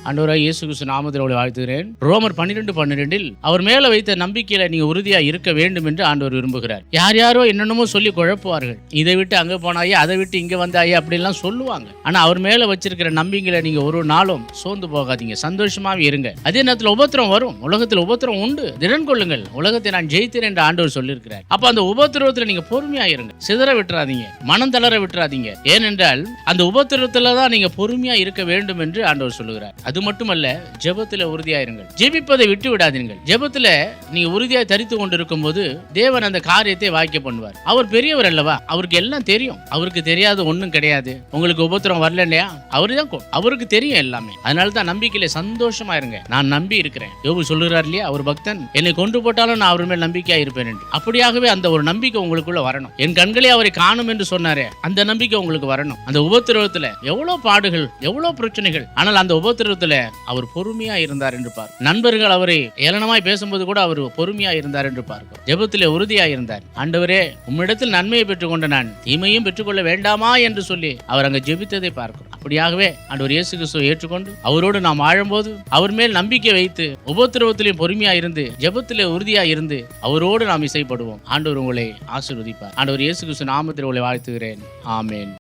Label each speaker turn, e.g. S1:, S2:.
S1: ஆண்டவராகிய இயேசு கிறிஸ்து நாமத்தில் உங்களை வாழ்த்துகிறேன். ரோமர் 12:12 அவர் மேல வைத்த நம்பிக்கையில நீங்க உறுதியா இருக்க வேண்டும் என்று ஆண்டவர் விரும்புகிறார். யார் யாரோ என்னென்னமோ சொல்லி குழப்புவார்கள். இதை விட்டு அங்க போனாயே, அதை விட்டு இங்க வந்தாயே அப்படிலாம் சொல்லுவாங்க. ஆனா அவர் மேல வச்சிருக்கிற நம்பிக்கையில நீங்க ஒரு நாளும் சோர்ந்து போகாதீங்க, சந்தோஷமாவே இருங்க. அதே நேரத்தில் உபத்திரம் வரும், உலகத்தில் உபத்திரம் உண்டு, திடன் கொள்ளுங்கள், உலகத்தை நான் ஜெயித்தேன் என்று ஆண்டவர் சொல்லியிருக்கிறார். அப்ப அந்த உபத்திரவத்தில் நீங்க பொறுமையா இருங்க, சிதற விட்டுறாதீங்க, மனம் தளர விட்டுறாதீங்க. ஏனென்றால் அந்த உபத்திரத்துல தான் நீங்க பொறுமையா இருக்க வேண்டும் என்று ஆண்டவர் சொல்லுகிறார். அது மட்டுமல்ல, ஜெபத்துல உறுதியா இருங்கள், ஜெபிப்பதை விட்டு விடாதீர்கள். ஜெபத்துல நீங்க உறுதியா தரித்து கொண்டிருக்கும் போது தேவன் அந்த காரியத்தை வாய்க்க பண்ணுவார். அவர் பெரியவர் அல்லவா, அவருக்கு எல்லாம் தெரியும். அவருக்கு தெரியாத ஒண்ணும் கிடையாது. உங்களுக்கு உபத்திரம் வரல இல்லையா, அவருக்கு தெரியும் எல்லாமே. அதனால தான் நம்பிக்கையில சந்தோஷமா இருங்க. நான் நம்பி இருக்கிறேன். யோபு சொல்லுறார் இல்லையா, அவர் பக்தன், என்னை கொண்டு போட்டாலும் நான் அவர் மேல் நம்பிக்கையா இருப்பேன் என்று. அப்படியாகவே அந்த ஒரு நம்பிக்கை உங்களுக்குள்ள வரணும். என் கண்களே அவரை காணும் என்று சொன்னாரே, அந்த நம்பிக்கை உங்களுக்கு வரணும். அந்த உபத்திரவத்துல எவ்வளவு பாடுகள், எவ்வளவு பிரச்சனைகள், ஆனால் அந்த உபத்திரவத்துல அவர் பொறுமையா இருந்தார் என்று பார்க்க. நண்பர்கள் அவரை ஏளனமாய் பேசும்போது கூட அவர் பொறுமையா இருந்தார் என்று பார்க்க. ஜெபத்திலே உறுதியா இருந்தார். ஆண்டவரே, உம்மிடத்தில் நன்மையை பெற்றுக்கொண்ட நான் தீமையும் பெற்றுக்கொள்ள வேண்டாமா என்று சொல்லி அவர் அங்க ஜெபித்ததை பார்க்கிறோம். அப்படியாகவே ஆண்டவர் இயேசு கிறிஸ்துவை ஏற்றுக்கொண்டு அவரோடு நாம் வாழும்போது, அவர் மேல் நம்பிக்கை வைத்து உபத்திரவத்திலே பொறுமையா இருந்து ஜெபத்திலே உறுதியா இருந்து அவரோடு நாம் இசைப்படுவோம். ஆண்டவர் உங்களை ஆசீர்வதிப்பார். ஆண்டவர் இயேசு கிறிஸ்து நாமத்தில் உங்களை வாழ்த்துகிறேன். ஆமென்.